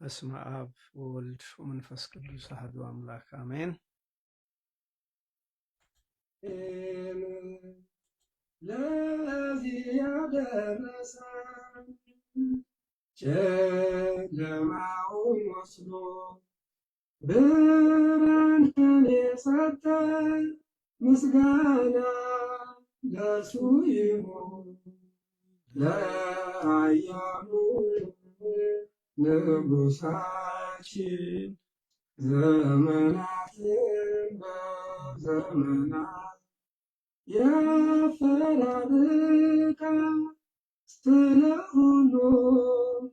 በስመ አብ ወወልድ ወመንፈስ ቅዱስ አሐዱ አምላክ አሜን። ለዚህ ያደረሰን ጨለማውን ወስዶ ብርሃንን የሰጠን ምስጋና ለእርሱ ይሁን። ለኃያሉ ንጉሣችን ዘመናትን በዘመናት ያፈራርቃል። ስለ ሁሉን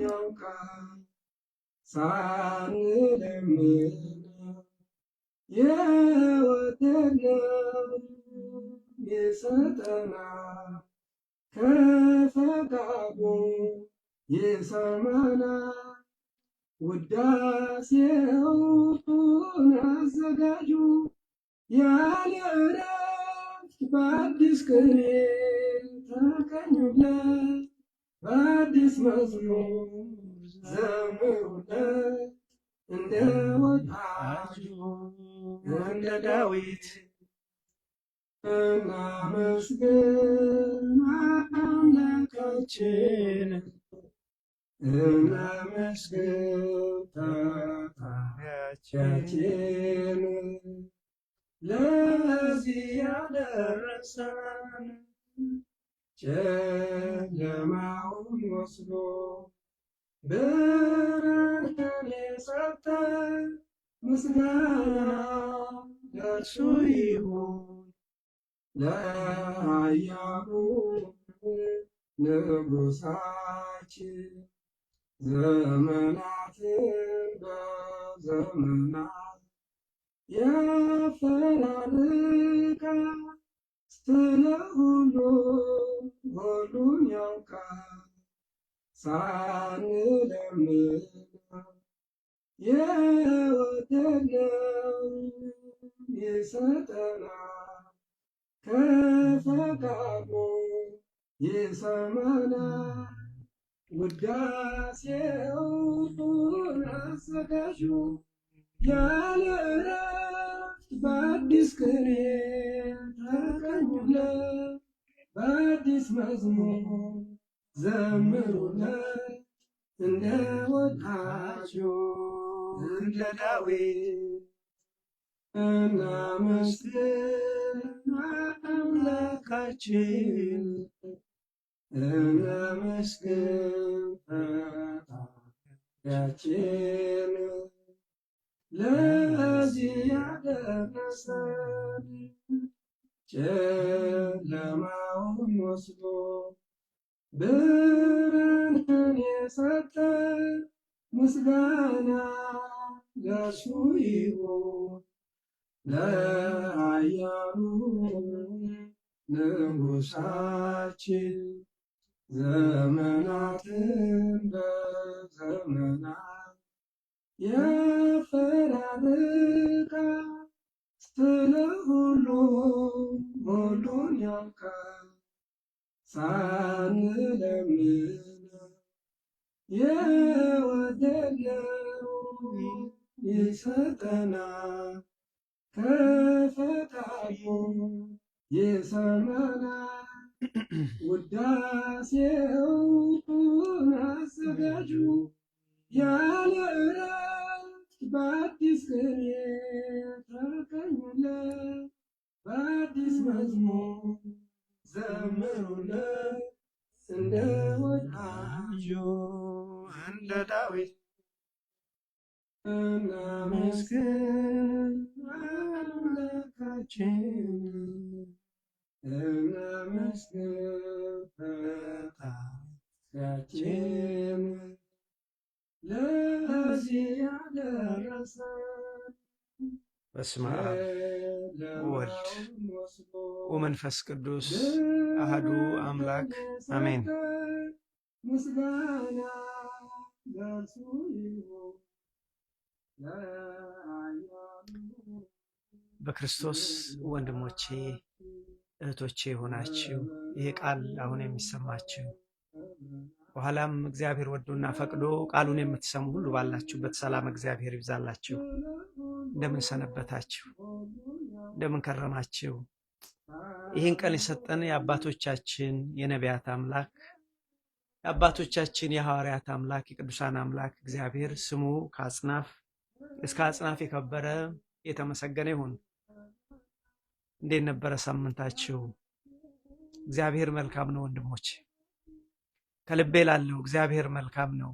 ያውቃል። ሳንለምን የወደድነው ይሰጠናል። ከፈቃዱ ይሰማናል። ውዳሴውን አዘጋጁ ያለ እረፍት በአዲስ ቅኔ ተቀኙለት። በአዲስ መዝሙር ዘምሩለት። እንደ ወጣቱ እንደ ዳዊት እናመስግን አምላካችን። እናመስግን ፈጣሪያችን። ለዚህ ያደረሰን ጨለማውን ወስዶ ብርሃንን የሰጠን ምስጋና ለእርሱ ይሁን። ለኃያሉ ንጉሣችን ዘመናትን በዘመናት ያፈራርቃል። ስለ ሁሉን ያውቃል። ሳንለምን የወደድነው ይሰጠናል። ከፈቃዱ ይሰማናል። ውዳሴውን አዘጋጁ ያለ እረፍት በአዲስ ቅኔ ተቀኙለት። በአዲስ መዝሙር ዘምሩለት። እንደ ወጣቱ እንደ ዳዊት እናመስግን አምላካችን። እናመስግን ፈጣሪያችን። ለዚህ ያደረሰን ጨለማውን ወስዶ ብርሃንን የሰጠን ምስጋና ለእርሱ ይሁን። ለኃያሉ ንጉሣችን ዘመናትን በዘመናት ያፈራርቃል። ስለ ሁሉን ያውቃል። ሳንለምን የወደድነው ይሰጠናል። ከፈቃዱ ይሰማናል። ውዳሴውን አዘጋጁ ያለ እረፍት በአዲስ ቅኔ ተቀኙለት። በአዲስ መዝሙር ዘምሩለት። እንደ ወጣቱ እንደ ዳዊት እናመስግን አምላካችን። እናመስግን ፈጣሪያችን። ለዚህ ያደረሰን በስመ አብ ወወልድ ወመንፈስ ቅዱስ አሐዱ አምላክ አሜን። ምስጋና ለእርሱ ይሁን። በክርስቶስ ወንድሞቼ እህቶቼ የሆናችሁ ይህ ቃል አሁን የሚሰማችሁ በኋላም እግዚአብሔር ወዶና ፈቅዶ ቃሉን የምትሰሙ ሁሉ ባላችሁበት ሰላም እግዚአብሔር ይብዛላችሁ። እንደምን ሰነበታችሁ? እንደምን ከረማችሁ? ይህን ቀን የሰጠን የአባቶቻችን የነቢያት አምላክ የአባቶቻችን የሐዋርያት አምላክ የቅዱሳን አምላክ እግዚአብሔር ስሙ ከአጽናፍ እስከ አጽናፍ የከበረ የተመሰገነ ይሁን። እንዴት ነበረ ሳምንታችሁ? እግዚአብሔር መልካም ነው ወንድሞች፣ ከልቤ ላለው እግዚአብሔር መልካም ነው።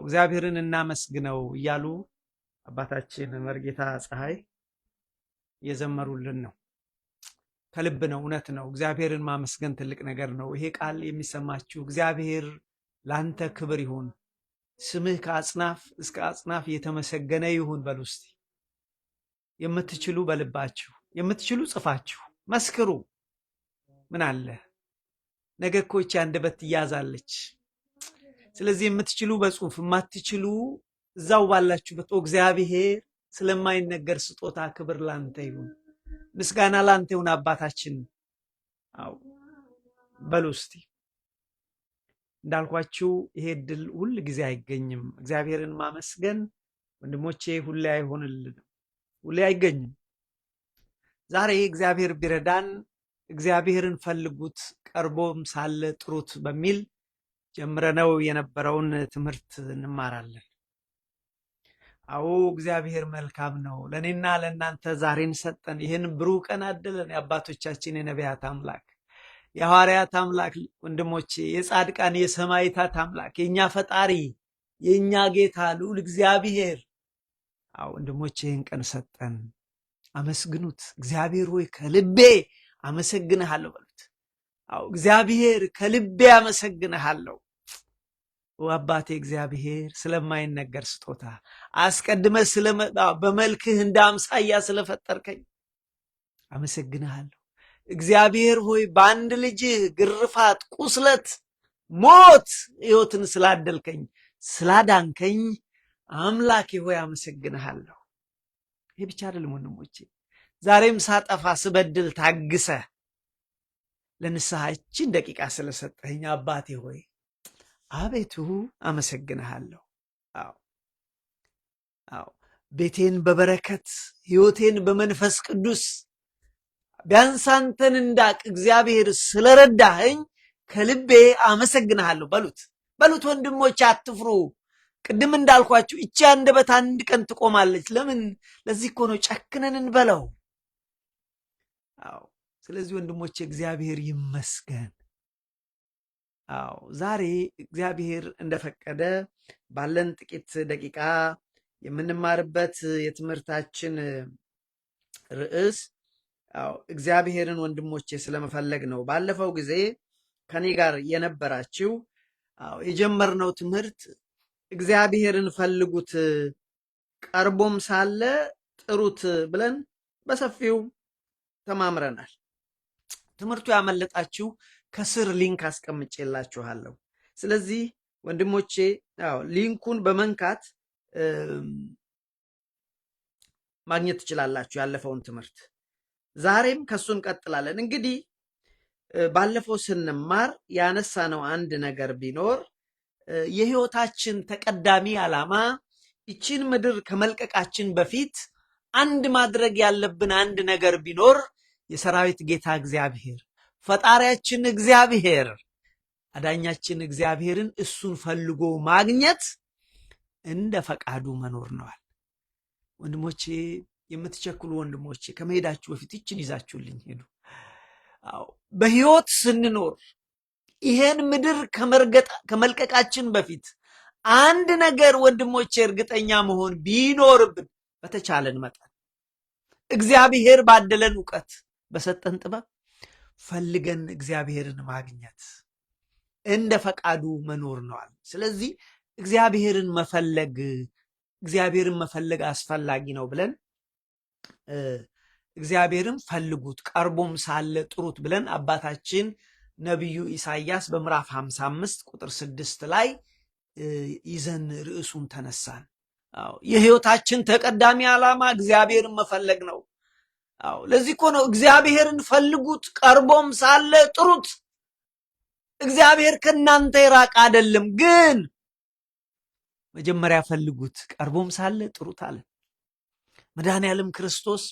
እግዚአብሔርን እናመስግነው እያሉ አባታችን መርጌታ ፀሐይ እየዘመሩልን ነው። ከልብ ነው፣ እውነት ነው። እግዚአብሔርን ማመስገን ትልቅ ነገር ነው። ይሄ ቃል የሚሰማችሁ እግዚአብሔር ላንተ ክብር ይሁን፣ ስምህ ከአጽናፍ እስከ አጽናፍ የተመሰገነ ይሁን በሉ እስቲ። የምትችሉ በልባችሁ የምትችሉ ጽፋችሁ መስክሩ። ምን አለ ነገ እኮ ይህች አንደበት ትያዛለች። ስለዚህ የምትችሉ በጽሁፍ የማትችሉ እዛው ባላችሁበት እግዚአብሔር ስለማይነገር ስጦታ ክብር ላንተ ይሁን፣ ምስጋና ላንተ ይሁን አባታችን። በሉ እስቲ። እንዳልኳችሁ ይሄ እድል ሁል ጊዜ አይገኝም። እግዚአብሔርን ማመስገን ወንድሞቼ ሁሌ አይሆንልንም፣ ሁሌ አይገኝም። ዛሬ እግዚአብሔር ቢረዳን እግዚአብሔርን ፈልጉት ቀርቦም ሳለ ጥሩት በሚል ጀምረነው የነበረውን ትምህርት እንማራለን። እግዚአብሔር መልካም ነው። ለእኔና ለእናንተ ዛሬን ሰጠን። ይህን ብሩህ ቀን አደለን። የአባቶቻችን የነቢያት አምላክ የሐዋርያት አምላክ ወንድሞቼ፣ የጻድቃን የሰማዕታት አምላክ የእኛ ፈጣሪ የእኛ ጌታ ልዑል እግዚአብሔር ወንድሞቼ ይህን ቀን ሰጠን። አመስግኑት። እግዚአብሔር ሆይ ከልቤ አመሰግንሃለሁ በሉት። እግዚአብሔር ከልቤ አመሰግንሃለሁ። አባቴ እግዚአብሔር ስለማይነገር ስጦታ አስቀድመ በመልክህ እንደ አምሳያ ስለፈጠርከኝ አመሰግንሃለሁ። እግዚአብሔር ሆይ በአንድ ልጅህ ግርፋት፣ ቁስለት፣ ሞት ሕይወትን ስላደልከኝ ስላዳንከኝ አምላኬ ሆይ አመሰግንሃለሁ። ይህ ብቻ አይደለም ወንድሞቼ፣ ዛሬም ሳጠፋ ስበድል ታግሰ ለንስሐ እችን ደቂቃ ስለሰጠኝ አባቴ ሆይ አቤቱ አመሰግንሃለሁ። ቤቴን በበረከት ሕይወቴን በመንፈስ ቅዱስ ቢያንስ አንተን እንዳቅ እግዚአብሔር ስለረዳኸኝ ከልቤ አመሰግንሃለሁ በሉት ወንድሞች፣ አትፍሩ። ቅድም እንዳልኳችሁ እቺ አንደበት አንድ ቀን ትቆማለች። ለምን? ለዚህ እኮ ነው ጨክነን እንበለው። ስለዚህ ወንድሞች እግዚአብሔር ይመስገን። ዛሬ እግዚአብሔር እንደፈቀደ ባለን ጥቂት ደቂቃ የምንማርበት የትምህርታችን ርዕስ እግዚአብሔርን ወንድሞቼ ስለመፈለግ ነው። ባለፈው ጊዜ ከኔ ጋር የነበራችሁ የጀመርነው ትምህርት እግዚአብሔርን ፈልጉት ቀርቦም ሳለ ጥሩት ብለን በሰፊው ተማምረናል። ትምህርቱ ያመለጣችሁ ከስር ሊንክ አስቀምጬላችኋለሁ። ስለዚህ ወንድሞቼ ሊንኩን በመንካት ማግኘት ትችላላችሁ ያለፈውን ትምህርት። ዛሬም ከሱ እንቀጥላለን። እንግዲህ ባለፈው ስንማር ያነሳነው አንድ ነገር ቢኖር የህይወታችን ተቀዳሚ ዓላማ ይችን ምድር ከመልቀቃችን በፊት አንድ ማድረግ ያለብን አንድ ነገር ቢኖር የሰራዊት ጌታ እግዚአብሔር ፈጣሪያችን እግዚአብሔር አዳኛችን እግዚአብሔርን እሱን ፈልጎ ማግኘት እንደ ፈቃዱ መኖር ነዋል። ወንድሞቼ የምትቸኩሉ ወንድሞቼ ከመሄዳችሁ በፊት ይችን ይዛችሁልኝ ሄዱ። በህይወት ስንኖር ይሄን ምድር ከመልቀቃችን በፊት አንድ ነገር ወንድሞቼ እርግጠኛ መሆን ቢኖርብን በተቻለን መጠን እግዚአብሔር ባደለን ዕውቀት በሰጠን ጥበብ ፈልገን እግዚአብሔርን ማግኘት እንደ ፈቃዱ መኖር ነዋል። ስለዚህ እግዚአብሔርን መፈለግ አስፈላጊ ነው ብለን እግዚአብሔርን ፈልጉት ቀርቦም ሳለ ጥሩት ብለን አባታችን ነቢዩ ኢሳይያስ በምዕራፍ 55 ቁጥር 6 ላይ ይዘን ርዕሱን ተነሳን። የህይወታችን ተቀዳሚ ዓላማ እግዚአብሔርን መፈለግ ነው። ለዚህ እኮ ነው እግዚአብሔርን ፈልጉት ቀርቦም ሳለ ጥሩት። እግዚአብሔር ከእናንተ የራቀ አይደለም፣ ግን መጀመሪያ ፈልጉት፣ ቀርቦም ሳለ ጥሩት አለ። መድኃኔዓለም ክርስቶስ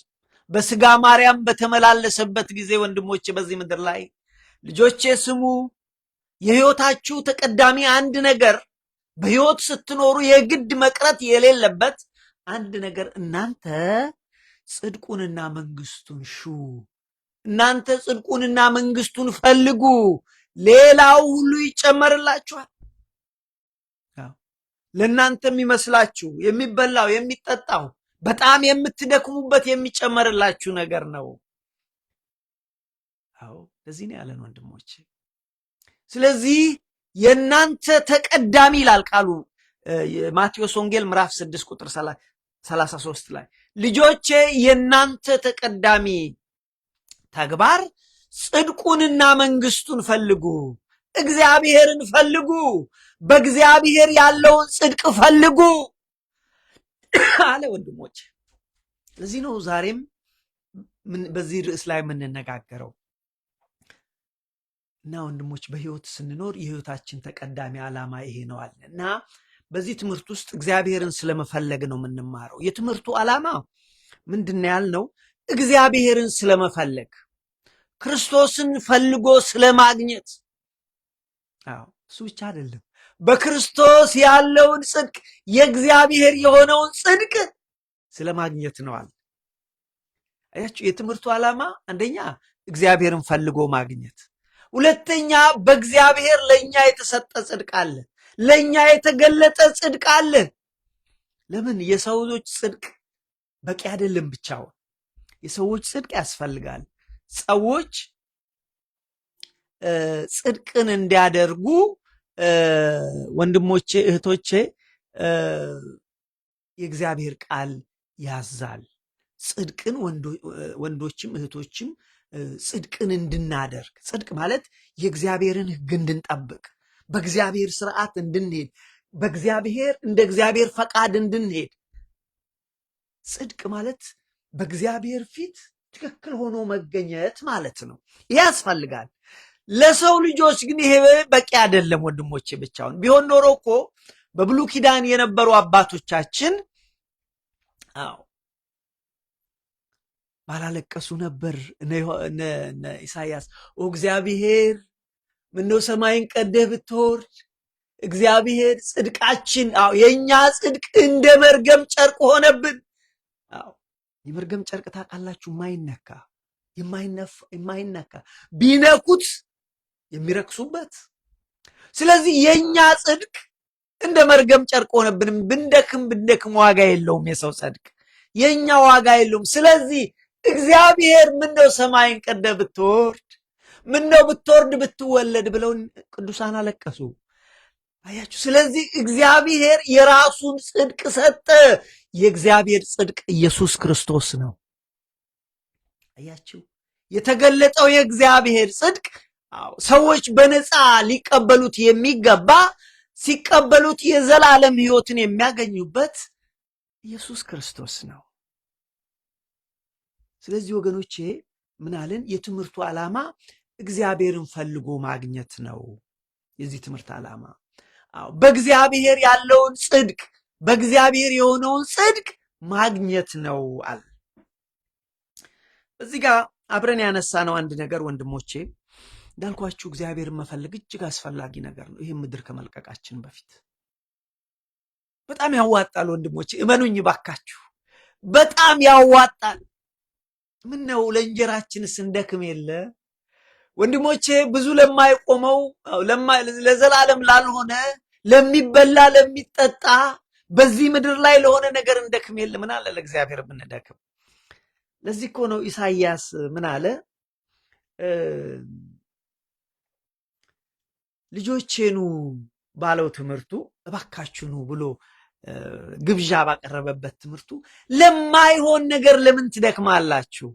በስጋ ማርያም በተመላለሰበት ጊዜ ወንድሞቼ በዚህ ምድር ላይ ልጆቼ ስሙ፣ የህይወታችሁ ተቀዳሚ አንድ ነገር በህይወት ስትኖሩ የግድ መቅረት የሌለበት አንድ ነገር እናንተ ጽድቁንና መንግስቱን ሹ፣ እናንተ ጽድቁንና መንግስቱን ፈልጉ፣ ሌላው ሁሉ ይጨመርላችኋል። ለእናንተ የሚመስላችሁ የሚበላው የሚጠጣው በጣም የምትደክሙበት የሚጨመርላችሁ ነገር ነው። አዎ ለዚህ ነው ያለን ወንድሞቼ። ስለዚህ የእናንተ ተቀዳሚ ይላል ቃሉ ማቴዎስ ወንጌል ምዕራፍ 6 ቁጥር 33 ላይ ልጆቼ የእናንተ ተቀዳሚ ተግባር ጽድቁንና መንግስቱን ፈልጉ፣ እግዚአብሔርን ፈልጉ፣ በእግዚአብሔር ያለውን ጽድቅ ፈልጉ አለ ወንድሞች። ለዚህ ነው ዛሬም በዚህ ርዕስ ላይ የምንነጋገረው እና ወንድሞች በህይወት ስንኖር የህይወታችን ተቀዳሚ ዓላማ ይሄ ነው አለ እና በዚህ ትምህርት ውስጥ እግዚአብሔርን ስለመፈለግ ነው የምንማረው። የትምህርቱ ዓላማ ምንድነው ያልነው? እግዚአብሔርን ስለመፈለግ፣ ክርስቶስን ፈልጎ ስለማግኘት። አዎ እሱ ብቻ አይደለም፣ በክርስቶስ ያለውን ጽድቅ የእግዚአብሔር የሆነውን ጽድቅ ስለማግኘት ነው አለ። አያችሁ፣ የትምህርቱ ዓላማ አንደኛ እግዚአብሔርን ፈልጎ ማግኘት፣ ሁለተኛ በእግዚአብሔር ለኛ የተሰጠ ጽድቅ አለ፣ ለኛ የተገለጠ ጽድቅ አለ። ለምን? የሰዎች ጽድቅ በቂ አይደለም ብቻውን፣ የሰዎች ጽድቅ ያስፈልጋል። ሰዎች ጽድቅን እንዲያደርጉ ወንድሞቼ እህቶቼ የእግዚአብሔር ቃል ያዛል። ጽድቅን ወንዶችም እህቶችም ጽድቅን እንድናደርግ፣ ጽድቅ ማለት የእግዚአብሔርን ሕግ እንድንጠብቅ፣ በእግዚአብሔር ስርዓት እንድንሄድ፣ በእግዚአብሔር እንደ እግዚአብሔር ፈቃድ እንድንሄድ። ጽድቅ ማለት በእግዚአብሔር ፊት ትክክል ሆኖ መገኘት ማለት ነው። ይህ ያስፈልጋል። ለሰው ልጆች ግን ይሄ በቂ አይደለም ወንድሞቼ። ብቻውን ቢሆን ኖሮ እኮ በብሉይ ኪዳን የነበሩ አባቶቻችን አዎ ባላለቀሱ ነበር። እነ ኢሳያስ እግዚአብሔር ምነው ሰማይን ቀደህ ብትወርድ፣ እግዚአብሔር ጽድቃችን የኛ ጽድቅ እንደ መርገም ጨርቅ ሆነብን። የመርገም ጨርቅ ታውቃላችሁ? የማይነካ ቢነኩት የሚረክሱበት። ስለዚህ የኛ ጽድቅ እንደ መርገም ጨርቅ ሆነብን። ብንደክም ዋጋ የለውም። የሰው ጽድቅ የኛ ዋጋ የለውም። ስለዚህ እግዚአብሔር ምነው ሰማይን ቀደህ ብትወርድ፣ ምነው ብትወርድ ብትወለድ ብለው ቅዱሳን አለቀሱ። አያችሁ። ስለዚህ እግዚአብሔር የራሱን ጽድቅ ሰጠ። የእግዚአብሔር ጽድቅ ኢየሱስ ክርስቶስ ነው። አያችሁ፣ የተገለጠው የእግዚአብሔር ጽድቅ ሰዎች በነፃ ሊቀበሉት የሚገባ፣ ሲቀበሉት የዘላለም ሕይወትን የሚያገኙበት ኢየሱስ ክርስቶስ ነው። ስለዚህ ወገኖቼ ምን አለን? የትምህርቱ ዓላማ እግዚአብሔርን ፈልጎ ማግኘት ነው። የዚህ ትምህርት ዓላማ በእግዚአብሔር ያለውን ጽድቅ፣ በእግዚአብሔር የሆነውን ጽድቅ ማግኘት ነው አለ። እዚህ ጋር አብረን ያነሳነው አንድ ነገር ወንድሞቼ፣ እንዳልኳችሁ እግዚአብሔርን መፈለግ እጅግ አስፈላጊ ነገር ነው። ይህም ምድር ከመልቀቃችን በፊት በጣም ያዋጣል ወንድሞቼ፣ እመኑኝ ባካችሁ፣ በጣም ያዋጣል። ምን ነው ለእንጀራችንስ እንደክም የለ ወንድሞቼ? ብዙ ለማይቆመው ለዘላለም ላልሆነ ለሚበላ ለሚጠጣ በዚህ ምድር ላይ ለሆነ ነገር እንደክም የለ። ምን አለ ለእግዚአብሔር ብንደክም። ለዚህ እኮ ነው ኢሳይያስ ምን አለ? ልጆቼኑ ባለው ትምህርቱ እባካችሁ ኑ ብሎ ግብዣ ባቀረበበት ትምህርቱ ለማይሆን ነገር ለምን ትደክማላችሁ?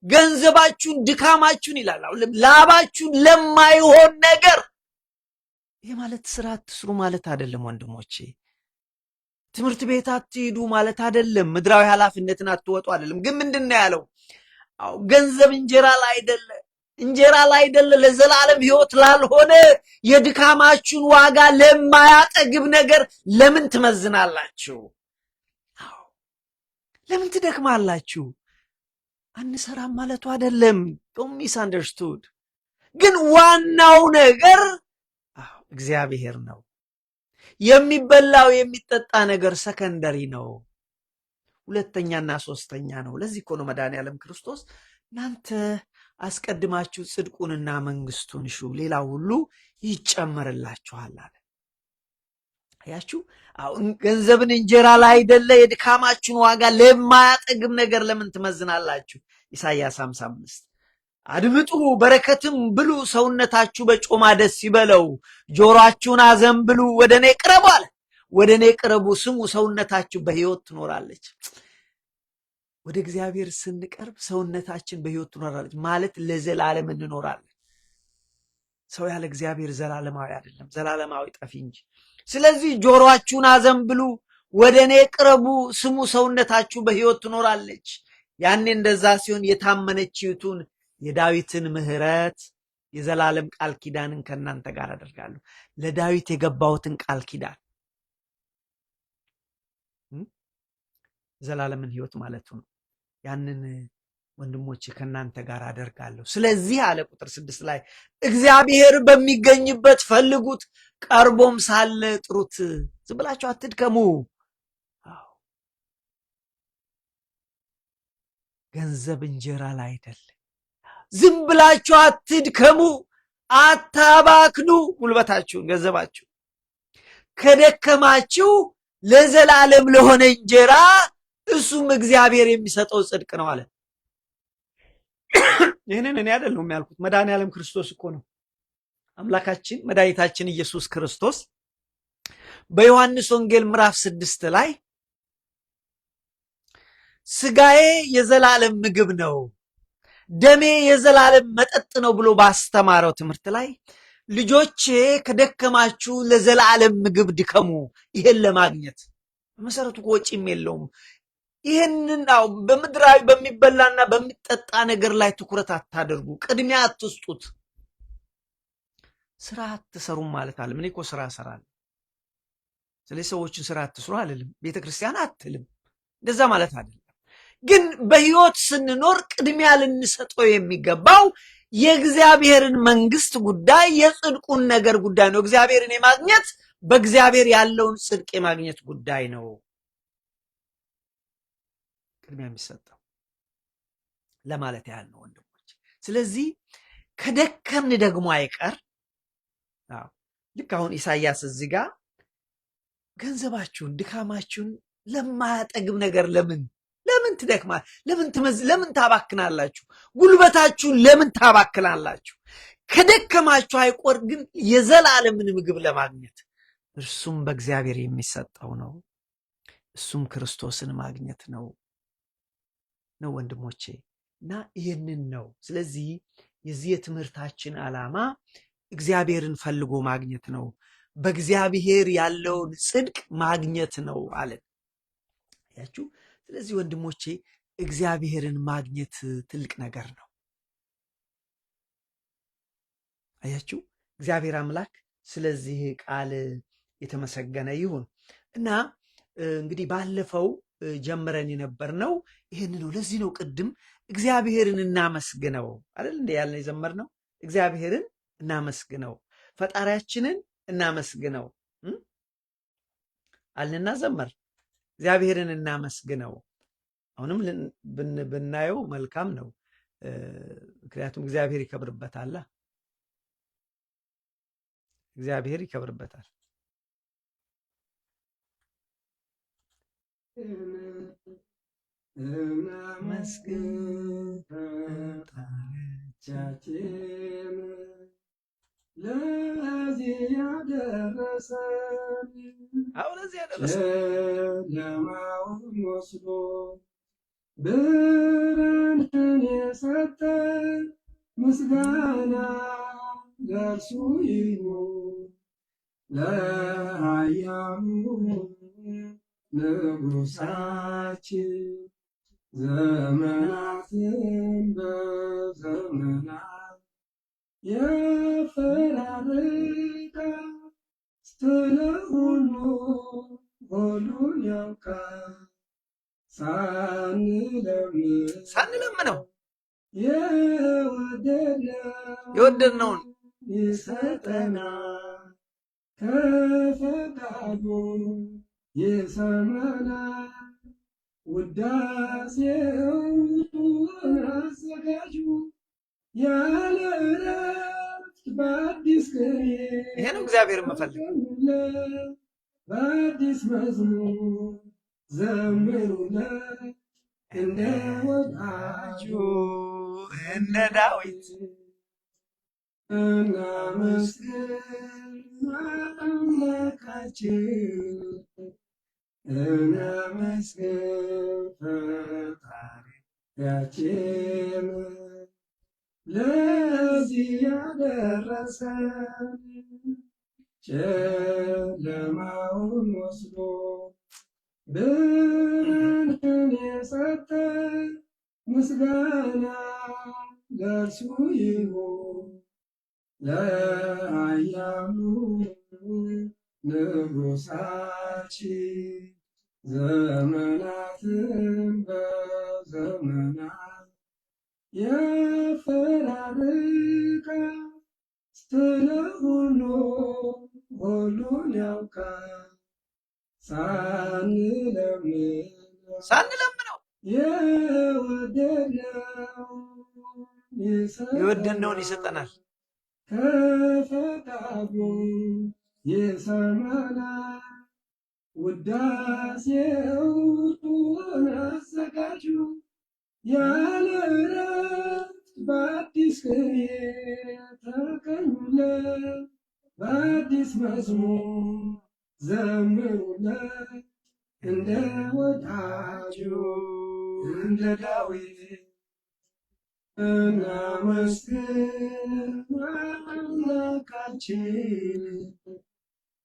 ገንዘባችሁን፣ ድካማችሁን ይላል ላባችሁን ለማይሆን ነገር። ይህ ማለት ስራ አትስሩ ማለት አይደለም ወንድሞቼ። ትምህርት ቤት አትሂዱ ማለት አይደለም። ምድራዊ ኃላፊነትን አትወጡ አይደለም። ግን ምንድን ነው ያለው? ገንዘብ እንጀራ ላይ አይደለም። እንጀራ ላይደለ ለዘላለም ሕይወት ላልሆነ የድካማችሁን ዋጋ ለማያጠግብ ነገር ለምን ትመዝናላችሁ? ለምን ትደክማላችሁ? አንሰራም ማለቱ አይደለም። ዶንት ሚስ አንደርስቱድ። ግን ዋናው ነገር እግዚአብሔር ነው። የሚበላው የሚጠጣ ነገር ሰከንደሪ ነው፣ ሁለተኛና ሶስተኛ ነው። ለዚህ እኮ ነው መድኃኔዓለም ክርስቶስ እናንተ አስቀድማችሁ ጽድቁንና መንግስቱን ሹ፣ ሌላ ሁሉ ይጨመርላችኋል አለ። አያችሁ፣ አሁን ገንዘብን እንጀራ ላይ አይደለ የድካማችሁን ዋጋ ለማያጠግብ ነገር ለምን ትመዝናላችሁ? ኢሳይያስ 55 አድምጡ በረከትም ብሉ፣ ሰውነታችሁ በጮማ ደስ ይበለው፣ ጆሮአችሁን አዘንብሉ፣ ወደ እኔ ቅረቡ አለ። ወደ እኔ ቅረቡ ስሙ፣ ሰውነታችሁ በሕይወት ትኖራለች። ወደ እግዚአብሔር ስንቀርብ ሰውነታችን በሕይወት ትኖራለች ማለት ለዘላለም እንኖራለን። ሰው ያለ እግዚአብሔር ዘላለማዊ አይደለም፣ ዘላለማዊ ጠፊ እንጂ። ስለዚህ ጆሮአችሁን አዘንብሉ፣ ወደ እኔ ቅረቡ ስሙ፣ ሰውነታችሁ በሕይወት ትኖራለች። ያኔ እንደዛ ሲሆን የታመነችይቱን የዳዊትን ምሕረት የዘላለም ቃል ኪዳንን ከእናንተ ጋር አደርጋለሁ። ለዳዊት የገባሁትን ቃል ኪዳን ዘላለምን ሕይወት ማለቱ ነው። ያንን ወንድሞቼ ከእናንተ ጋር አደርጋለሁ። ስለዚህ አለ ቁጥር 6 ላይ እግዚአብሔር በሚገኝበት ፈልጉት፣ ቀርቦም ሳለ ጥሩት። ዝም ብላችሁ አትድከሙ። ገንዘብ እንጀራ ላይ አይደለም። ዝም ብላችሁ አትድከሙ፣ አታባክኑ ጉልበታችሁን፣ ገንዘባችሁ። ከደከማችሁ ለዘላለም ለሆነ እንጀራ እሱም እግዚአብሔር የሚሰጠው ጽድቅ ነው አለ። ይህንን እኔ አይደለሁም ያልኩት፣ መድኃኔዓለም ክርስቶስ እኮ ነው። አምላካችን መድኃኒታችን ኢየሱስ ክርስቶስ በዮሐንስ ወንጌል ምዕራፍ 6 ላይ ስጋዬ የዘላለም ምግብ ነው፣ ደሜ የዘላለም መጠጥ ነው ብሎ ባስተማረው ትምህርት ላይ ልጆቼ ከደከማችሁ ለዘላለም ምግብ ድከሙ። ይሄን ለማግኘት በመሰረቱ ወጪም የለውም። ይህንን በምድራዊ በሚበላና በሚጠጣ ነገር ላይ ትኩረት አታደርጉ፣ ቅድሚያ አትስጡት። ስራ አትሰሩም ማለት አለ። እኔ እኮ ስራ እሰራለሁ፣ ስለዚህ ሰዎችን ስራ አትስሩ አልልም፣ ቤተክርስቲያን አትልም፣ እንደዛ ማለት አይደለም። ግን በህይወት ስንኖር ቅድሚያ ልንሰጠው የሚገባው የእግዚአብሔርን መንግስት ጉዳይ፣ የጽድቁን ነገር ጉዳይ ነው። እግዚአብሔርን የማግኘት በእግዚአብሔር ያለውን ጽድቅ የማግኘት ጉዳይ ነው ቅድሚያ የሚሰጠው ለማለት ያህል ነው ወንድሞች። ስለዚህ ከደከምን ደግሞ አይቀር ልክ አሁን ኢሳይያስ እዚህ ጋር ገንዘባችሁን ድካማችሁን ለማያጠግብ ነገር ለምን ትደክማል? ለምን ታባክናላችሁ? ጉልበታችሁን ለምን ታባክናላችሁ? ከደከማችሁ አይቆር ግን የዘላለምን ምግብ ለማግኘት እርሱም በእግዚአብሔር የሚሰጠው ነው። እሱም ክርስቶስን ማግኘት ነው ወንድሞቼ። እና ይህንን ነው። ስለዚህ የዚህ የትምህርታችን ዓላማ እግዚአብሔርን ፈልጎ ማግኘት ነው፣ በእግዚአብሔር ያለውን ጽድቅ ማግኘት ነው አለን። ያችሁ ስለዚህ ወንድሞቼ እግዚአብሔርን ማግኘት ትልቅ ነገር ነው። አያችሁ እግዚአብሔር አምላክ ስለዚህ ቃል የተመሰገነ ይሁን። እና እንግዲህ ባለፈው ጀምረን የነበርነው ይህን ነው። ለዚህ ነው ቅድም እግዚአብሔርን እናመስግነው አይደል እንደ ያልን የዘመርነው። እግዚአብሔርን እናመስግነው፣ ፈጣሪያችንን እናመስግነው አልንና ዘመር። እግዚአብሔርን እናመስግነው። አሁንም ብናየው መልካም ነው፣ ምክንያቱም እግዚአብሔር ይከብርበታል። እግዚአብሔር ይከብርበታል። እናመስግን ፈጣሪያችን ለዚህ ያደረሰን፣ ጨለማውን ወስዶ ብርሃንን የሰጠን፣ ምስጋና ለእርሱ ይሁን ለኃያሉ ንጉሣችን። ዘመናትን በዘመናት የፈራርቃል ስለ ሁሉ ሁሉን ያውቃል ሳንለምነው የወደድነውን ይሰጠናል ከፈቃዱ ይሰማናል ውዳሴውን አዘጋጁ ያለ እረፍት በአዲስ ቅኔ ይሄ ነው እግዚአብሔር የምፈልግ በአዲስ መዝሙር ዘምሩለት እንደ ወዳጁ እንደ ዳዊት እናመስግን አምላካችን እናመስግን ፈጣሪያችን ለዚህ ያደረሰን ጨለማውን ወስዶ ብርሃንን የሰጠን ምስጋና ለእርሱ ይሁን ለኃያሉ ንጉሣችን ዘመናትን በዘመናት የፈራርቃል ስለ ሁሉን ያውቃል ሳንለምነው የወደድነውን ይሰጠናል ከፈቃዱ ይሰማናል ውዳሴውን አዘጋጁ ያለ እረፍት በአዲስ ቅኔ ተቀኙለት በአዲስ መዝሙር ዘምሩለት እንደ ወዳጁ እንደ ዳዊት እናመስግን አምላካችን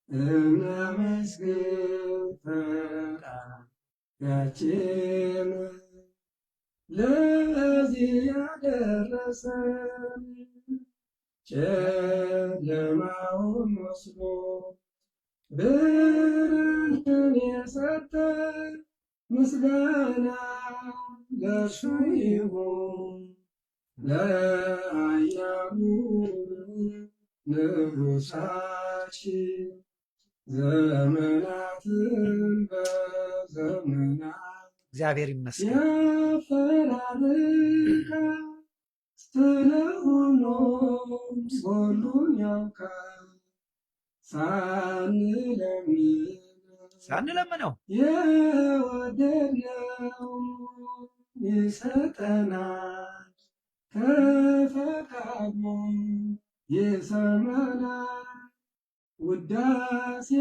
እናመስግን ፈጣሪያችን ለዚህ ያደረሰን ጨለማውን ወስዶ ብርሃንን የሰጠን ምስጋና ለእርሱ ይሁን ለኃያሉ ንጉሣችን ዘመናትን በዘመናት እግዚአብሔር ይመስገን ያፈራርቃል ስለ ሁሉን ያውቃል ሳንለምነው የወደድነው ይሰጠናል ከፈቃዱ ይሰማናል ውዳሴውን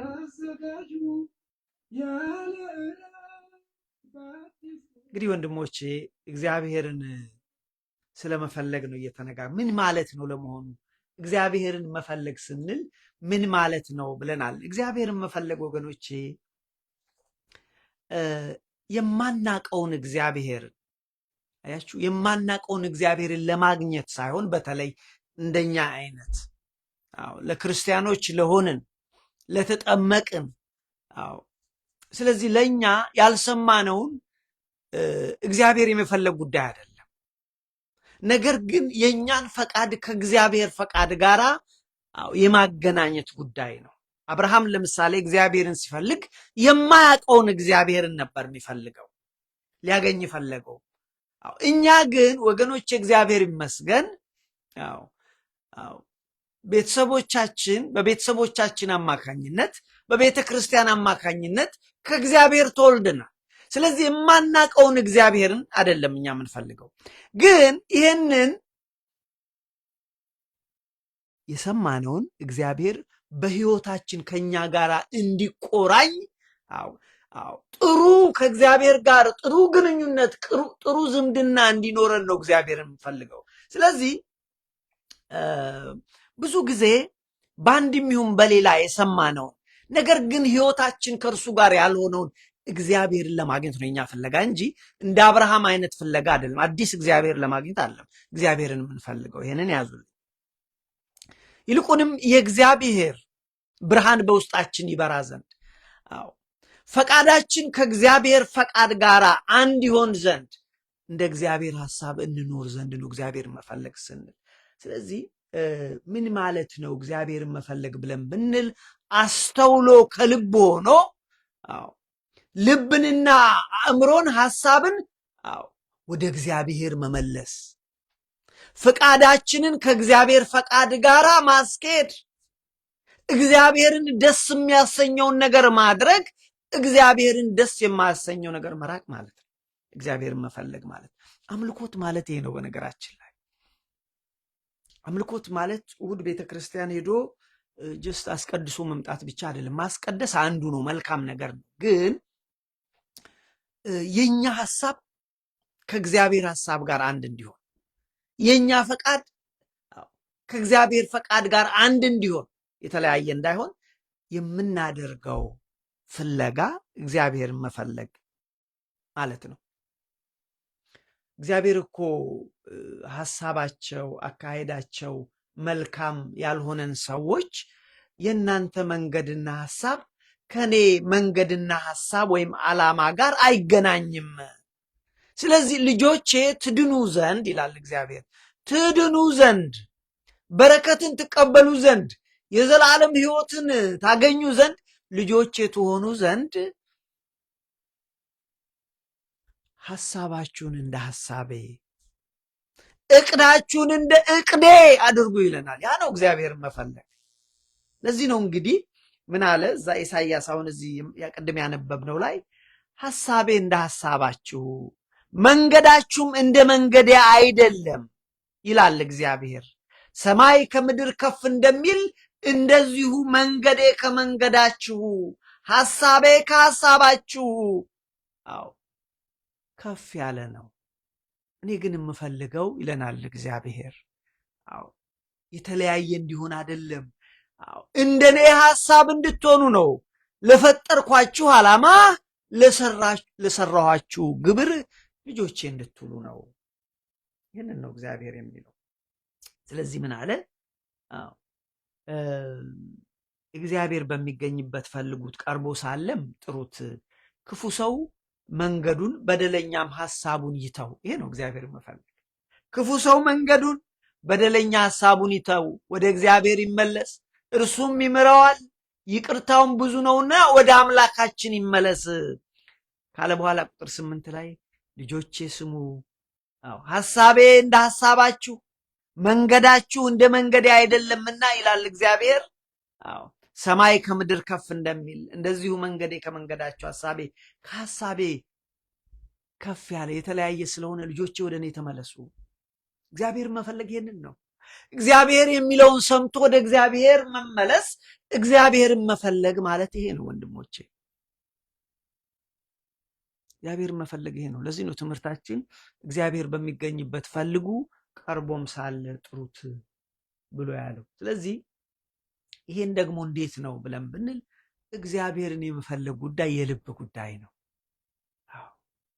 አዘጋጁ ያለ እንግዲህ ወንድሞቼ እግዚአብሔርን ስለመፈለግ ነው ምን ማለት ነው ለመሆኑ እግዚአብሔርን መፈለግ ስንል ምን ማለት ነው ብለናል። እግዚአብሔርን መፈለግ ወገኖቼ የማናቀውን እግዚአብሔርን ለማግኘት ሳይሆን በተለይ እንደኛ አይነት ለክርስቲያኖች ለሆንን ለተጠመቅን ስለዚህ ለኛ ያልሰማነውን እግዚአብሔር የመፈለግ ጉዳይ አይደለም። ነገር ግን የኛን ፈቃድ ከእግዚአብሔር ፈቃድ ጋር የማገናኘት ጉዳይ ነው። አብርሃም ለምሳሌ እግዚአብሔርን ሲፈልግ የማያውቀውን እግዚአብሔርን ነበር የሚፈልገው ሊያገኝ ፈለገው። እኛ ግን ወገኖች እግዚአብሔር ይመስገን በቤተሰቦቻችን አማካኝነት በቤተ ክርስቲያን አማካኝነት ከእግዚአብሔር ተወልደናል። ስለዚህ የማናውቀውን እግዚአብሔርን አይደለም እኛ የምንፈልገው፣ ግን ይህንን የሰማነውን እግዚአብሔር በሕይወታችን ከኛ ጋር እንዲቆራኝ ጥሩ ከእግዚአብሔር ጋር ጥሩ ግንኙነት ጥሩ ዝምድና እንዲኖረን ነው እግዚአብሔርን የምንፈልገው። ስለዚህ ብዙ ጊዜ በአንድም ይሁን በሌላ የሰማነውን ነገር ግን ሕይወታችን ከእርሱ ጋር ያልሆነውን እግዚአብሔርን ለማግኘት ነው የኛ ፍለጋ እንጂ እንደ አብርሃም አይነት ፍለጋ አይደለም። አዲስ እግዚአብሔር ለማግኘት አይደለም እግዚአብሔርን የምንፈልገው። ይሄንን ያዙልኝ። ይልቁንም የእግዚአብሔር ብርሃን በውስጣችን ይበራ ዘንድ ፈቃዳችን ከእግዚአብሔር ፈቃድ ጋር አንድ ይሆን ዘንድ እንደ እግዚአብሔር ሐሳብ እንኖር ዘንድ ነው እግዚአብሔር መፈለግ ስንል። ስለዚህ ምን ማለት ነው እግዚአብሔርን መፈለግ ብለን ብንል አስተውሎ ከልብ ሆኖ ልብንና አእምሮን ሐሳብን ወደ እግዚአብሔር መመለስ፣ ፈቃዳችንን ከእግዚአብሔር ፈቃድ ጋር ማስኬድ፣ እግዚአብሔርን ደስ የሚያሰኘውን ነገር ማድረግ፣ እግዚአብሔርን ደስ የማያሰኘው ነገር መራቅ ማለት ነው እግዚአብሔርን መፈለግ ማለት። አምልኮት ማለት ይሄ ነው። በነገራችን ላይ አምልኮት ማለት እሑድ ቤተክርስቲያን ሄዶ ጀስት አስቀድሶ መምጣት ብቻ አይደለም። ማስቀደስ አንዱ ነው፣ መልካም ነገር ነው። ግን የኛ ሐሳብ ከእግዚአብሔር ሐሳብ ጋር አንድ እንዲሆን፣ የኛ ፈቃድ ከእግዚአብሔር ፈቃድ ጋር አንድ እንዲሆን፣ የተለያየ እንዳይሆን የምናደርገው ፍለጋ እግዚአብሔርን መፈለግ ማለት ነው። እግዚአብሔር እኮ ሐሳባቸው፣ አካሄዳቸው መልካም ያልሆነን ሰዎች የእናንተ መንገድና ሐሳብ ከኔ መንገድና ሐሳብ ወይም ዓላማ ጋር አይገናኝም። ስለዚህ ልጆቼ ትድኑ ዘንድ ይላል እግዚአብሔር፣ ትድኑ ዘንድ፣ በረከትን ትቀበሉ ዘንድ፣ የዘላለም ሕይወትን ታገኙ ዘንድ፣ ልጆቼ ትሆኑ ዘንድ ሐሳባችሁን እንደ ሐሳቤ፣ እቅዳችሁን እንደ እቅዴ አድርጉ ይለናል። ያ ነው እግዚአብሔርን መፈለግ። ለዚህ ነው እንግዲህ ምን አለ እዛ ኢሳይያስ፣ አሁን እዚህ ቅድም ያነበብነው ላይ ሐሳቤ እንደ ሐሳባችሁ መንገዳችሁም እንደ መንገዴ አይደለም ይላል እግዚአብሔር። ሰማይ ከምድር ከፍ እንደሚል እንደዚሁ መንገዴ ከመንገዳችሁ፣ ሐሳቤ ከሐሳባችሁ ከፍ ያለ ነው። እኔ ግን የምፈልገው ይለናል እግዚአብሔር የተለያየ እንዲሆን አይደለም፣ እንደኔ ሐሳብ እንድትሆኑ ነው። ለፈጠርኳችሁ ዓላማ፣ ለሰራኋችሁ ግብር ልጆቼ እንድትውሉ ነው። ይህንን ነው እግዚአብሔር የሚለው። ስለዚህ ምን አለ? እግዚአብሔር በሚገኝበት ፈልጉት፣ ቀርቦ ሳለም ጥሩት። ክፉ ሰው መንገዱን በደለኛም ሐሳቡን ይተው። ይሄ ነው እግዚአብሔር መፈለግ። ክፉ ሰው መንገዱን በደለኛ ሐሳቡን ይተው፣ ወደ እግዚአብሔር ይመለስ፣ እርሱም ይምረዋል፣ ይቅርታውም ብዙ ነውና ወደ አምላካችን ይመለስ ካለ በኋላ ቁጥር 8 ላይ ልጆቼ ስሙ፣ ሐሳቤ እንደ ሐሳባችሁ መንገዳችሁ እንደ መንገዴ አይደለምና ይላል እግዚአብሔር። ሰማይ ከምድር ከፍ እንደሚል እንደዚሁ መንገዴ ከመንገዳችሁ፣ ሐሳቤ ከሐሳቤ ከፍ ያለ የተለያየ ስለሆነ ልጆቼ ወደ እኔ ተመለሱ። እግዚአብሔር መፈለግ ይሄንን ነው። እግዚአብሔር የሚለውን ሰምቶ ወደ እግዚአብሔር መመለስ፣ እግዚአብሔርን መፈለግ ማለት ይሄ ነው ወንድሞቼ። እግዚአብሔርን መፈለግ ይሄ ነው። ለዚህ ነው ትምህርታችን እግዚአብሔር በሚገኝበት ፈልጉ፣ ቀርቦም ሳለ ጥሩት ብሎ ያለው። ስለዚህ ይሄን ደግሞ እንዴት ነው ብለን ብንል እግዚአብሔርን የመፈለግ ጉዳይ የልብ ጉዳይ ነው።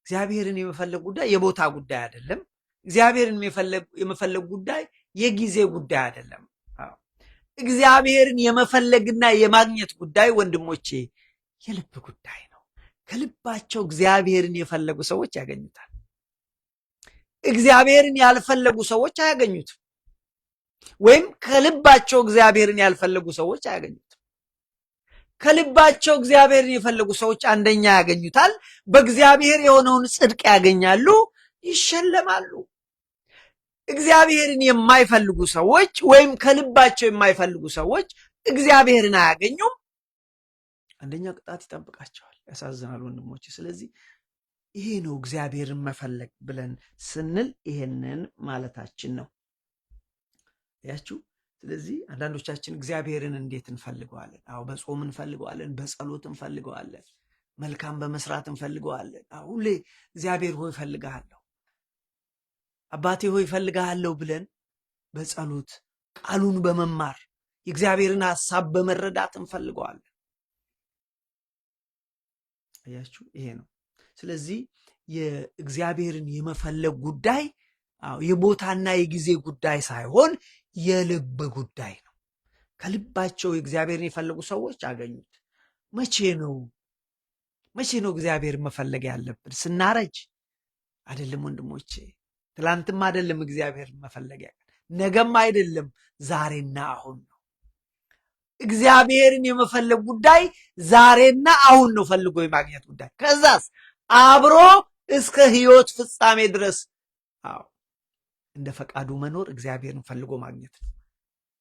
እግዚአብሔርን የመፈለግ ጉዳይ የቦታ ጉዳይ አይደለም። እግዚአብሔርን የመፈለግ ጉዳይ የጊዜ ጉዳይ አይደለም። እግዚአብሔርን የመፈለግና የማግኘት ጉዳይ ወንድሞቼ የልብ ጉዳይ ነው። ከልባቸው እግዚአብሔርን የፈለጉ ሰዎች ያገኙታል። እግዚአብሔርን ያልፈለጉ ሰዎች አያገኙትም። ወይም ከልባቸው እግዚአብሔርን ያልፈለጉ ሰዎች አያገኙትም። ከልባቸው እግዚአብሔርን የፈለጉ ሰዎች አንደኛ ያገኙታል፣ በእግዚአብሔር የሆነውን ጽድቅ ያገኛሉ፣ ይሸለማሉ። እግዚአብሔርን የማይፈልጉ ሰዎች ወይም ከልባቸው የማይፈልጉ ሰዎች እግዚአብሔርን አያገኙም፣ አንደኛ ቅጣት ይጠብቃቸዋል። ያሳዝናል ወንድሞች። ስለዚህ ይሄ ነው እግዚአብሔርን መፈለግ ብለን ስንል ይሄንን ማለታችን ነው። ያችሁ ስለዚህ አንዳንዶቻችን እግዚአብሔርን እንዴት እንፈልገዋለን? በጾም እንፈልገዋለን፣ በጸሎት እንፈልገዋለን፣ መልካም በመስራት እንፈልገዋለን። ሁሌ እግዚአብሔር ሆይ እፈልግሃለሁ፣ አባቴ ሆይ እፈልግሃለሁ ብለን በጸሎት ቃሉን በመማር የእግዚአብሔርን ሐሳብ በመረዳት እንፈልገዋለን። አያችሁ፣ ይሄ ነው። ስለዚህ የእግዚአብሔርን የመፈለግ ጉዳይ የቦታና የጊዜ ጉዳይ ሳይሆን የልብ ጉዳይ ነው። ከልባቸው እግዚአብሔርን የፈለጉ ሰዎች አገኙት። መቼ ነው እግዚአብሔርን መፈለግ ያለብን? ስናረጅ አይደለም ወንድሞቼ፣ ትላንትም አይደለም እግዚአብሔርን መፈለግ ያለብን፣ ነገም አይደለም፣ ዛሬና አሁን ነው። እግዚአብሔርን የመፈለግ ጉዳይ ዛሬና አሁን ነው፣ ፈልጎ የማግኘት ጉዳይ። ከዛስ አብሮ እስከ ሕይወት ፍጻሜ ድረስ እንደ ፈቃዱ መኖር እግዚአብሔርን ፈልጎ ማግኘት ነው።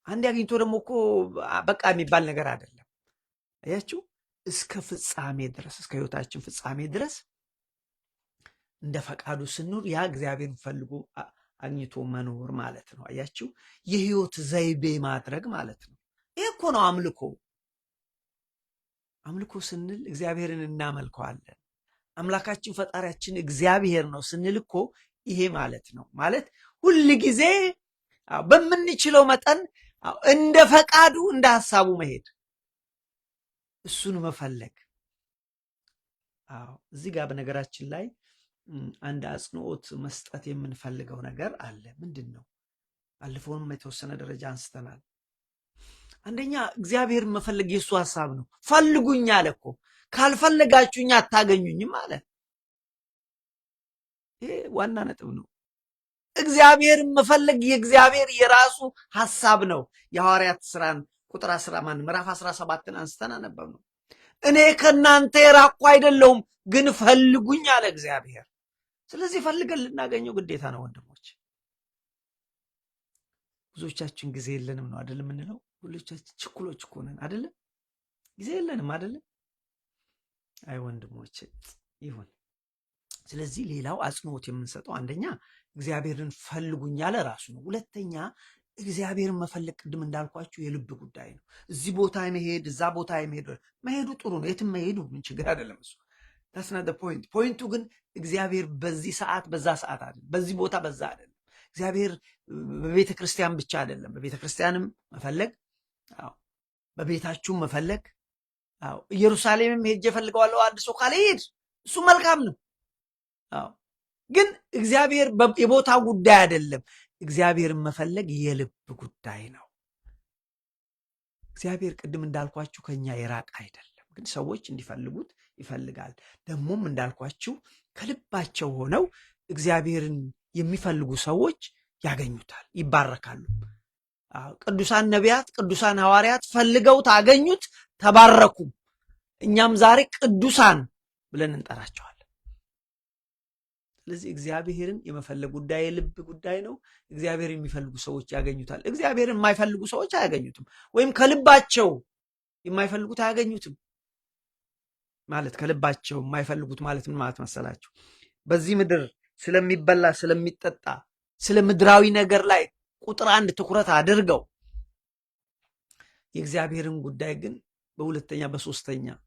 አንድ አግኝቶ ደግሞ እኮ በቃ የሚባል ነገር አይደለም። አያችሁ፣ እስከ ፍጻሜ ድረስ፣ እስከ ሕይወታችን ፍጻሜ ድረስ እንደ ፈቃዱ ስንኖር ያ እግዚአብሔርን ፈልጎ አግኝቶ መኖር ማለት ነው። አያችሁ፣ የሕይወት ዘይቤ ማድረግ ማለት ነው። ይህ እኮ ነው አምልኮ። አምልኮ ስንል እግዚአብሔርን እናመልከዋለን። አምላካችን ፈጣሪያችን እግዚአብሔር ነው ስንል እኮ ይሄ ማለት ነው። ማለት ሁል ጊዜ በምንችለው መጠን እንደ ፈቃዱ እንደ ሐሳቡ መሄድ፣ እሱን መፈለግ። እዚህ ጋር በነገራችን ላይ አንድ አጽንኦት መስጠት የምንፈልገው ነገር አለ። ምንድን ነው? ባለፈውም የተወሰነ ደረጃ አንስተናል። አንደኛ እግዚአብሔርን መፈለግ የእሱ ሐሳብ ነው። ፈልጉኝ አለ እኮ። ካልፈለጋችሁኝ አታገኙኝም አለ። ይሄ ዋና ነጥብ ነው። እግዚአብሔርን መፈለግ የእግዚአብሔር የራሱ ሐሳብ ነው። የሐዋርያት ሥራን ቁጥር 10 ምዕራፍ 17ን አንስተን አነበብ ነው። እኔ ከእናንተ የራቅሁ አይደለሁም፣ ግን ፈልጉኝ አለ እግዚአብሔር። ስለዚህ ፈልገን ልናገኘው ግዴታ ነው ወንድሞች። ብዙዎቻችን ጊዜ የለንም ነው አይደለም የምንለው። ሁሎቻችን ችኩሎች እኮ ነን አይደለም? ጊዜ የለንም አይደለም? አይ ወንድሞች ይሁን። ስለዚህ ሌላው አጽንኦት የምንሰጠው አንደኛ እግዚአብሔርን ፈልጉኝ ያለ ራሱ ነው። ሁለተኛ እግዚአብሔርን መፈለግ ቅድም እንዳልኳችሁ የልብ ጉዳይ ነው። እዚህ ቦታ መሄድ እዛ ቦታ መሄዱ ጥሩ ነው። የትም መሄዱ ምን ችግር አይደለም። እሱ ታስና ፖይንት ፖይንቱ ግን እግዚአብሔር በዚህ ሰዓት በዛ ሰዓት አይደለም፣ በዚህ ቦታ በዛ አይደለም። እግዚአብሔር በቤተ ክርስቲያን ብቻ አይደለም። በቤተ ክርስቲያንም መፈለግ፣ በቤታችሁም መፈለግ። ኢየሩሳሌምም ሄጄ እፈልገዋለሁ አንድ ሰው ካለ ሄድ፣ እሱ መልካም ነው። ግን እግዚአብሔር የቦታ ጉዳይ አይደለም። እግዚአብሔርን መፈለግ የልብ ጉዳይ ነው። እግዚአብሔር ቅድም እንዳልኳችሁ ከኛ የራቅ አይደለም፣ ግን ሰዎች እንዲፈልጉት ይፈልጋል። ደግሞም እንዳልኳችሁ ከልባቸው ሆነው እግዚአብሔርን የሚፈልጉ ሰዎች ያገኙታል፣ ይባረካሉ። ቅዱሳን ነቢያት፣ ቅዱሳን ሐዋርያት ፈልገውት አገኙት፣ ተባረኩ። እኛም ዛሬ ቅዱሳን ብለን እንጠራቸዋለን። ስለዚህ እግዚአብሔርን የመፈለግ ጉዳይ የልብ ጉዳይ ነው። እግዚአብሔር የሚፈልጉ ሰዎች ያገኙታል። እግዚአብሔርን የማይፈልጉ ሰዎች አያገኙትም፣ ወይም ከልባቸው የማይፈልጉት አያገኙትም። ማለት ከልባቸው የማይፈልጉት ማለት ምን ማለት መሰላችሁ? በዚህ ምድር ስለሚበላ ስለሚጠጣ ስለ ምድራዊ ነገር ላይ ቁጥር አንድ ትኩረት አድርገው የእግዚአብሔርን ጉዳይ ግን በሁለተኛ በሶስተኛ ነው።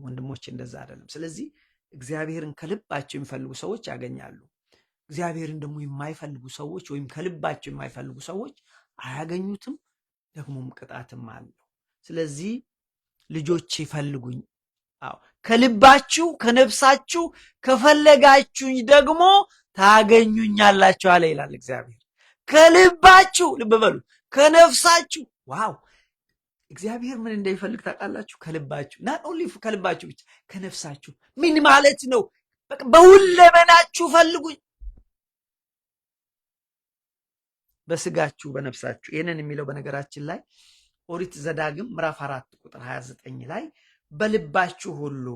ወንድሞቼ እንደዛ አይደለም። ስለዚህ እግዚአብሔርን ከልባቸው የሚፈልጉ ሰዎች ያገኛሉ። እግዚአብሔርን ደግሞ የማይፈልጉ ሰዎች ወይም ከልባቸው የማይፈልጉ ሰዎች አያገኙትም፣ ደግሞም ቅጣትም አለው። ስለዚህ ልጆቼ ፈልጉኝ፣ ከልባችሁ ከነፍሳችሁ ከፈለጋችሁኝ ደግሞ ታገኙኛላችሁ አለ ይላል እግዚአብሔር። ከልባችሁ ልብ በሉ፣ ከነፍሳችሁ። ዋው! እግዚአብሔር ምን እንደሚፈልግ ታውቃላችሁ? ከልባችሁ፣ ናት ኦንሊ ከልባችሁ ብቻ፣ ከነፍሳችሁ። ምን ማለት ነው? በሁለመናችሁ ፈልጉኝ፣ በስጋችሁ በነፍሳችሁ። ይህንን የሚለው በነገራችን ላይ ኦሪት ዘዳግም ምዕራፍ 4 ቁጥር 29 ላይ በልባችሁ ሁሉ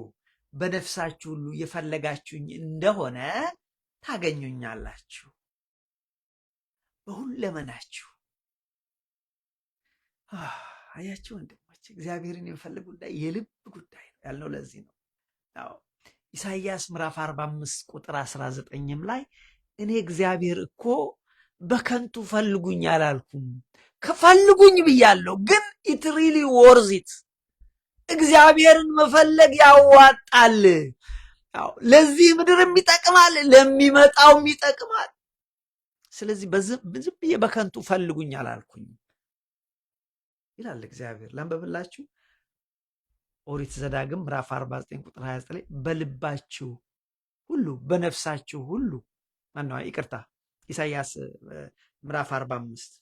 በነፍሳችሁ ሁሉ የፈለጋችሁኝ እንደሆነ ታገኙኛላችሁ። በሁለመናችሁ። አያችሁ ወንድሞች፣ እግዚአብሔርን የመፈለግ ጉዳይ የልብ ጉዳይ ነው ያልነው ለዚህ ነው። ኢሳይያስ ምዕራፍ 45 ቁጥር 19ም ላይ እኔ እግዚአብሔር እኮ በከንቱ ፈልጉኝ አላልኩም፣ ከፈልጉኝ ብያለሁ፣ ግን ኢት ሪሊ ወርዚት እግዚአብሔርን መፈለግ ያዋጣል። ለዚህ ምድርም ይጠቅማል፣ ለሚመጣውም ይጠቅማል። ስለዚህ ዝም ብዬ በከንቱ ፈልጉኝ አላልኩኝ ይላል እግዚአብሔር። ላንብብላችሁ። ኦሪት ዘዳግም ምዕራፍ 49 ቁጥር 29 በልባችሁ ሁሉ በነፍሳችሁ ሁሉ ይቅርታ ኢሳይያስ ምዕራፍ 45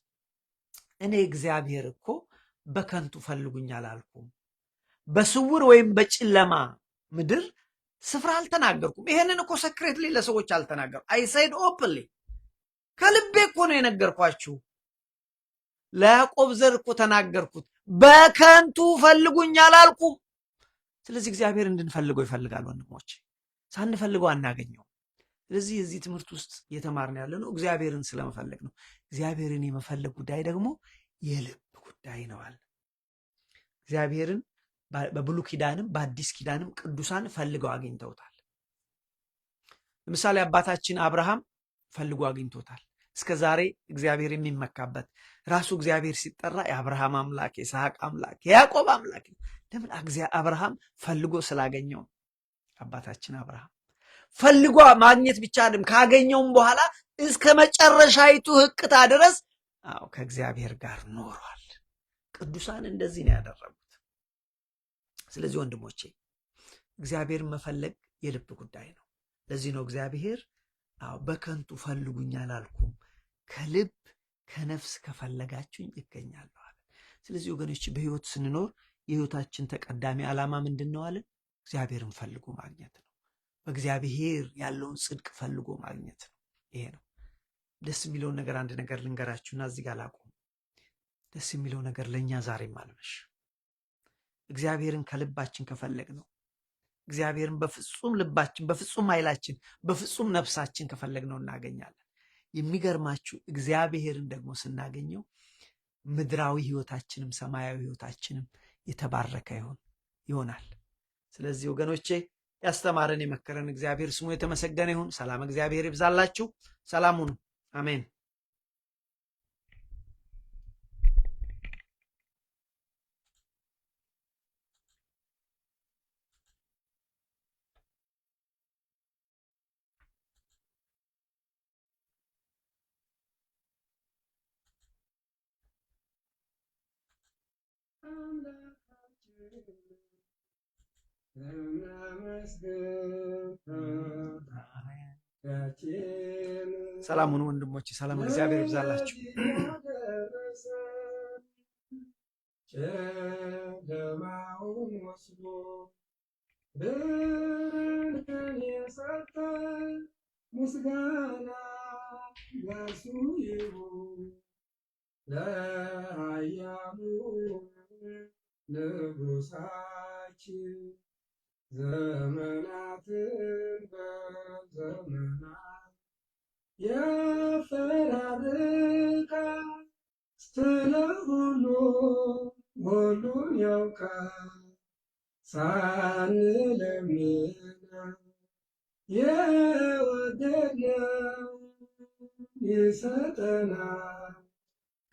እኔ እግዚአብሔር እኮ በከንቱ ፈልጉኝ አላልኩም፣ በስውር ወይም በጨለማ ምድር ስፍራ አልተናገርኩም። ይሄንን እኮ ሰክሬትሊ ለሰዎች አልተናገርኩም። አይ ሳይድ ኦፕንሊ ከልቤ እኮ ነው የነገርኳችሁ። ለያዕቆብ ዘር እኮ ተናገርኩት፣ በከንቱ ፈልጉኝ አላልኩም። ስለዚህ እግዚአብሔር እንድንፈልገው ይፈልጋል ወንድሞች፣ ሳንፈልገው አናገኘው። ስለዚህ የዚህ ትምህርት ውስጥ እየተማርን ያለ ነው እግዚአብሔርን ስለመፈለግ ነው። እግዚአብሔርን የመፈለግ ጉዳይ ደግሞ የልብ ጉዳይ ነው አለ። እግዚአብሔርን በብሉይ ኪዳንም በአዲስ ኪዳንም ቅዱሳን ፈልገው አግኝተውታል። ለምሳሌ አባታችን አብርሃም ፈልጎ አግኝቶታል። እስከ ዛሬ እግዚአብሔር የሚመካበት ራሱ እግዚአብሔር ሲጠራ የአብርሃም አምላክ፣ የይስሐቅ አምላክ፣ የያዕቆብ አምላክ። ለምን? አብርሃም ፈልጎ ስላገኘው። አባታችን አብርሃም ፈልጎ ማግኘት ብቻ አይደለም፣ ካገኘውም በኋላ እስከ መጨረሻይቱ ሕቅታ ድረስ ከእግዚአብሔር ጋር ኖሯል። ቅዱሳን እንደዚህ ነው ያደረጉት። ስለዚህ ወንድሞቼ እግዚአብሔርን መፈለግ የልብ ጉዳይ ነው። ለዚህ ነው እግዚአብሔር በከንቱ ፈልጉኝ አላልኩም፣ ከልብ ከነፍስ ከፈለጋችሁኝ ይገኛለሁ አለ። ስለዚህ ወገኖች በህይወት ስንኖር የህይወታችን ተቀዳሚ ዓላማ ምንድን ነው አለ? እግዚአብሔርን ፈልጎ ማግኘት ነው። በእግዚአብሔር ያለውን ጽድቅ ፈልጎ ማግኘት ነው። ይሄ ነው ደስ የሚለውን ነገር። አንድ ነገር ልንገራችሁና እዚህ ጋር ላቁም። ደስ የሚለው ነገር ለእኛ ዛሬም አልመሽ። እግዚአብሔርን ከልባችን ከፈለግ ነው፣ እግዚአብሔርን በፍጹም ልባችን፣ በፍጹም ኃይላችን፣ በፍጹም ነፍሳችን ከፈለግነው እናገኛለን። የሚገርማችሁ እግዚአብሔርን ደግሞ ስናገኘው ምድራዊ ህይወታችንም ሰማያዊ ህይወታችንም የተባረከ ይሆናል። ስለዚህ ወገኖቼ ያስተማረን የመከረን እግዚአብሔር ስሙ የተመሰገነ ይሁን። ሰላም እግዚአብሔር ይብዛላችሁ። ሰላም ሁኑ። አሜን። ሰላም ሁኑ ወንድሞቼ። ሰላም እግዚአብሔር ይብዛላችሁ። ጨለማውን ወስዶ ብርሃንን የሰጠ ምስጋና ለእርሱ ይሁን። ለኃያሉ ንጉሣችን ዘመናትን በዘመናት የፈራርቃል። ስለ ሁሉን ያውቃል። ሳንለምነው የወደድነው ይሰጠናል።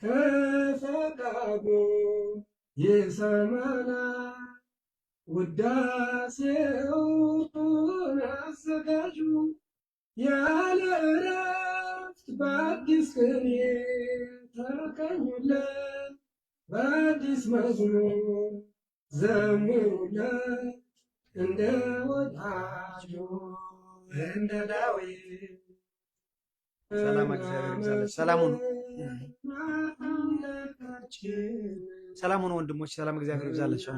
ከፈቃዱ ይሰማናል። ውዳሴውን አዘጋጁ ያለ እረፍት በአዲስ ቅኔ ተቀኙለት። በአዲስ መዝሙር ዘምሩለት። እንደ ወዳጁ እንደ ዳዊት ሰላም እግዚአብሔር ይብዛላችሁ። ሰላም ሁኑ። ሰላም ሁኑ ወንድሞች። ሰላም እግዚአብሔር ይብዛላችሁ።